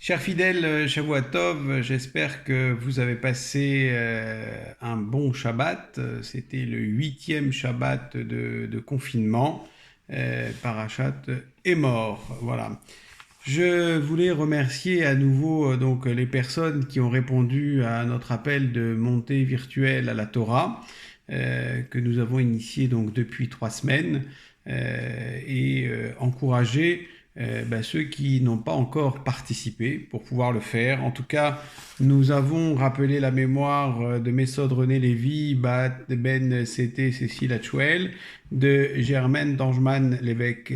Chers fidèles, Shavua Tov, j'espère que vous avez passé un bon Shabbat. C'était le 8e Shabbat de confinement. Parashat est mort. Voilà. Je voulais remercier à nouveau donc les personnes qui ont répondu à notre appel de montée virtuelle à la Torah que nous avons initié donc depuis 3 semaines et encourager ceux qui n'ont pas encore participé pour pouvoir le faire. En tout cas, nous avons rappelé la mémoire de Messod René Lévy, Bat Ben Sété Cécile Hatchouel, de Germaine Tangeman, l'évêque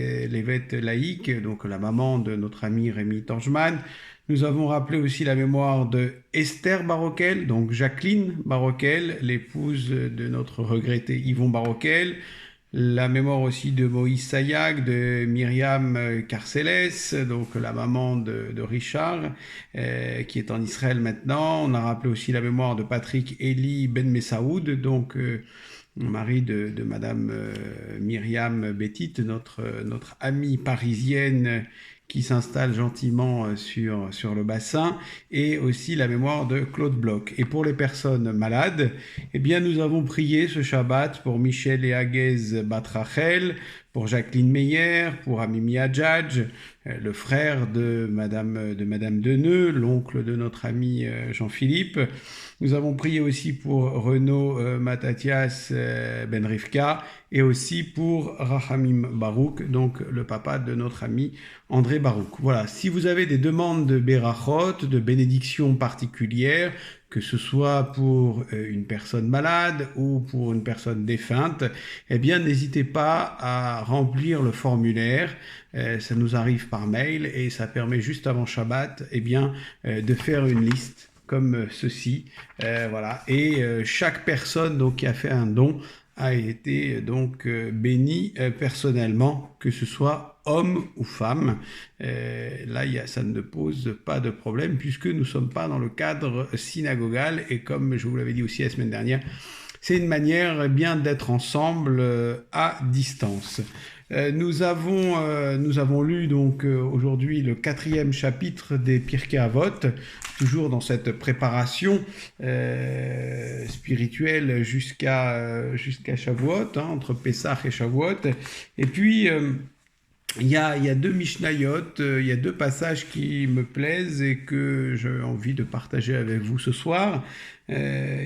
laïque, donc la maman de notre ami Rémi Tangeman. Nous avons rappelé aussi la mémoire de Esther Baroquel, donc Jacqueline Baroquel, l'épouse de notre regretté Yvon Baroquel. La mémoire aussi de Moïse Sayag, de Myriam Carceles, donc la maman de Richard, qui est en Israël maintenant. On a rappelé aussi la mémoire de Patrick Eli Ben Messaoud, donc mari de Madame Myriam Bettit, notre amie parisienne qui s'installe gentiment sur le bassin, et aussi la mémoire de Claude Bloch. Et pour les personnes malades, eh bien, nous avons prié ce Shabbat pour Michel et Aguez Batrachel, pour Jacqueline Meyer, pour Amimi Hadjadj, le frère de Madame Deneux, l'oncle de notre ami Jean-Philippe. Nous avons prié aussi pour Renaud Matatias Ben Rivka et aussi pour Rachamim Barouk, donc le papa de notre ami André Barouk. Voilà, si vous avez des demandes de Berachot, de bénédictions particulières, que ce soit pour une personne malade ou pour une personne défunte, eh bien n'hésitez pas à remplir le formulaire. Ça nous arrive par mail et ça permet juste avant Shabbat de faire une liste comme ceci. Voilà. Et chaque personne donc, qui a fait un don a été donc béni personnellement, que ce soit homme ou femme. Là, ça ne pose pas de problème puisque nous ne sommes pas dans le cadre synagogal et comme je vous l'avais dit aussi la semaine dernière, c'est une manière bien d'être ensemble à distance. Nous avons lu donc aujourd'hui le 4e chapitre des Pirkei Avot, toujours dans cette préparation spirituelle jusqu'à Shavuot, entre Pessah et Shavuot. Et puis il y a deux Mishnayot, il y a deux passages qui me plaisent et que j'ai envie de partager avec vous ce soir. Il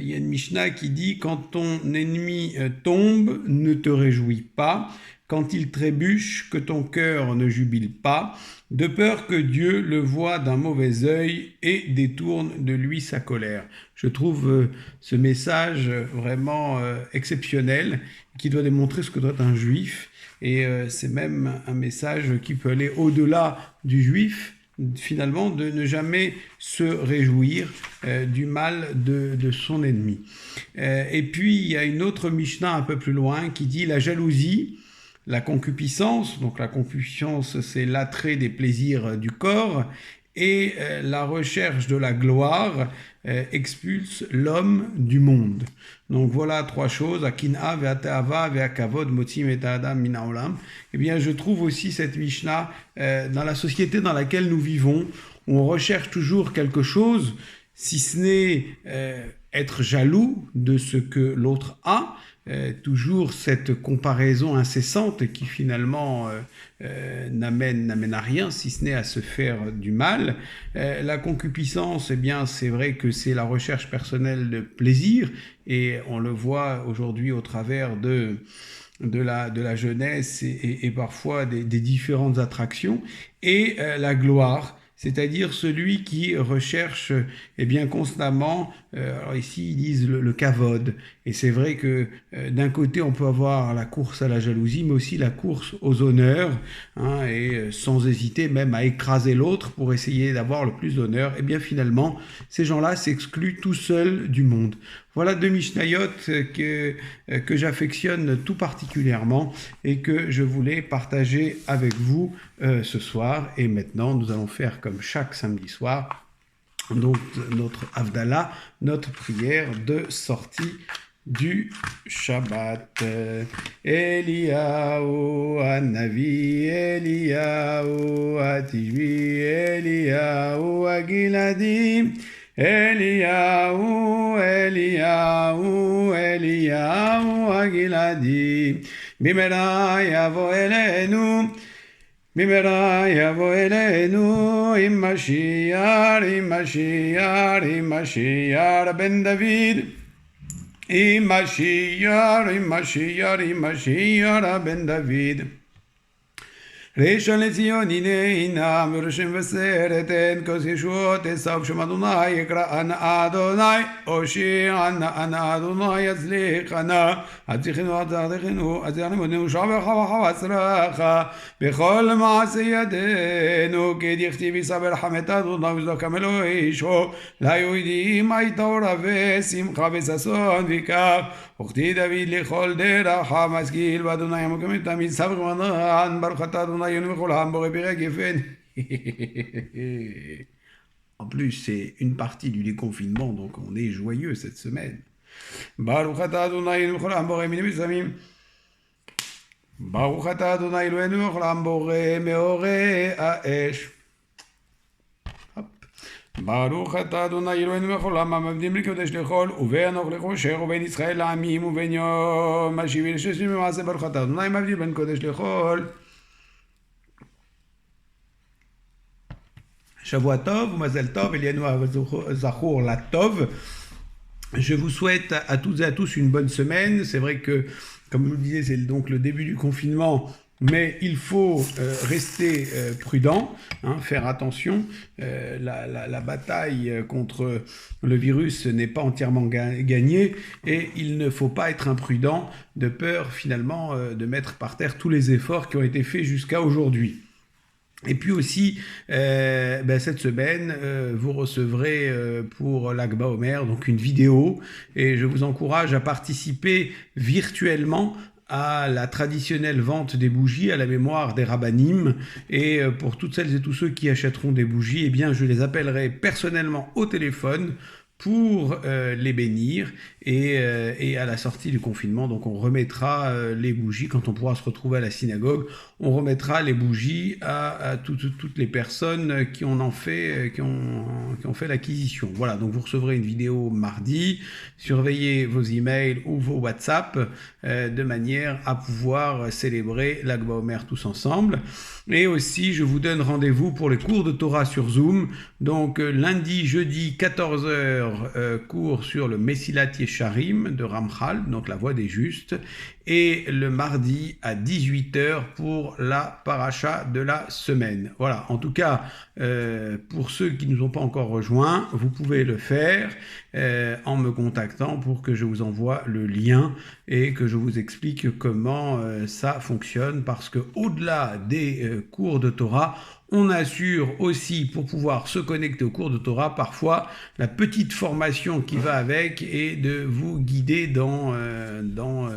y a une Mishnah qui dit « Quand ton ennemi tombe, ne te réjouis pas. Quand il trébuche, que ton cœur ne jubile pas, de peur que Dieu le voie d'un mauvais œil et détourne de lui sa colère. » Je trouve ce message vraiment exceptionnel qui doit démontrer ce que doit être un juif. Et c'est même un message qui peut aller au-delà du juif, finalement, de ne jamais se réjouir du mal de son ennemi. Et puis, il y a une autre Mishnah un peu plus loin qui dit « La jalousie, la concupiscence », donc la concupiscence, c'est l'attrait des plaisirs du corps, et la recherche de la gloire expulse l'homme du monde. Donc voilà trois choses. Akina, ve'atava, ve'akavod, motim et adam min haolam. Eh bien, je trouve aussi cette Mishnah dans la société dans laquelle nous vivons, où on recherche toujours quelque chose, si ce n'est être jaloux de ce que l'autre a, toujours cette comparaison incessante qui finalement n'amène à rien, si ce n'est à se faire du mal. La concupiscence, eh bien, c'est vrai que c'est la recherche personnelle de plaisir, et on le voit aujourd'hui au travers de la jeunesse et parfois des différentes attractions, et la gloire, c'est-à-dire celui qui recherche constamment, alors ici ils disent le kavod, et c'est vrai que d'un côté on peut avoir la course à la jalousie, mais aussi la course aux honneurs, et sans hésiter même à écraser l'autre pour essayer d'avoir le plus d'honneur, et bien finalement ces gens-là s'excluent tout seuls du monde. Voilà deux Mishnayot que j'affectionne tout particulièrement et que je voulais partager avec vous ce soir. Et maintenant, nous allons faire comme chaque samedi soir, donc notre Havdalah, notre prière de sortie du Shabbat. Eliyahu Hanavi, Eliyahu Hatishbi, Eliyahu Hagiladi, Eliyahu, Eliyahu, Eliyahu Hagiladi, Bimera yavo elenu, Bimera yavo elenu, Immashiach, Immashiach, Immashiach ben David, Immashiach, Immashiach, Immashiach ben David. ראשון לציון הנה מרשים וסרט אין כוס ישועות עשיו שם אדוני יקרא אנא אדוני הושיע אנא אדוני יצליח אנא הצליחנו הצליחנו הצליחנו שבח וחסרך בכל מעשה ידינו כי דכתיב יישא ברחמת אדוני וצדקם אלוהישו ליהודים הייתה אורה ושמחה וששון וכך וכתיב דוד לכל דרך המשכיל ואדוני המוקם תמיד סבך מנן ברוך אתה אדוני. En plus, c'est une partie du déconfinement, donc on est joyeux cette semaine. Baruch atah Adonai Eloheinu b'chol ha'am borei minim v'samim. Baruch atah Adonai Eloheinu b'chol ha'am borei meorei ha'esh. Baruch atah Adonai Eloheinu b'chol ha'am המבדיל בין קודש לחול ובין אוך לחושר ובין ישראל לעמים ובין יום השבעי לששת במעשה. baruch atah Adonai מבדיל בין קודש לחול. Shavua Tov, Mazel Tov, Elianu Zachor la Tov. Je vous souhaite à toutes et à tous une bonne semaine. C'est vrai que, comme je vous le disais, c'est donc le début du confinement, mais il faut rester prudent, faire attention. La bataille contre le virus n'est pas entièrement gagnée et il ne faut pas être imprudent de peur finalement de mettre par terre tous les efforts qui ont été faits jusqu'à aujourd'hui. Et puis aussi, cette semaine, vous recevrez pour Lag BaOmer donc une vidéo et je vous encourage à participer virtuellement à la traditionnelle vente des bougies à la mémoire des rabbanim. Et pour toutes celles et tous ceux qui achèteront des bougies, eh bien, je les appellerai personnellement au téléphone pour les bénir et à la sortie du confinement, donc on remettra les bougies quand on pourra se retrouver à la synagogue, on remettra les bougies à toutes les personnes qui ont fait l'acquisition. Voilà, donc vous recevrez une vidéo mardi, surveillez vos emails ou vos WhatsApp de manière à pouvoir célébrer Lag BaOmer tous ensemble. Et aussi, je vous donne rendez-vous pour les cours de Torah sur Zoom. Donc lundi, jeudi, 14h, cours sur le Mesilat Yesharim de Ramchal, donc la voie des justes. Et le mardi à 18h pour la paracha de la semaine. Voilà, en tout cas, pour ceux qui ne nous ont pas encore rejoints, vous pouvez le faire en me contactant pour que je vous envoie le lien et que je vous explique comment ça fonctionne, parce que au-delà des cours de Torah, on assure aussi, pour pouvoir se connecter aux cours de Torah, parfois la petite formation qui va avec et de vous guider dans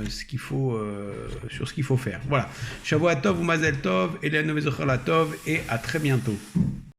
ce qu'il faut, sur ce qu'il faut faire. Voilà. Shavua Tov, Mazel Tov, Elianu Zachor la Tov, et à très bientôt.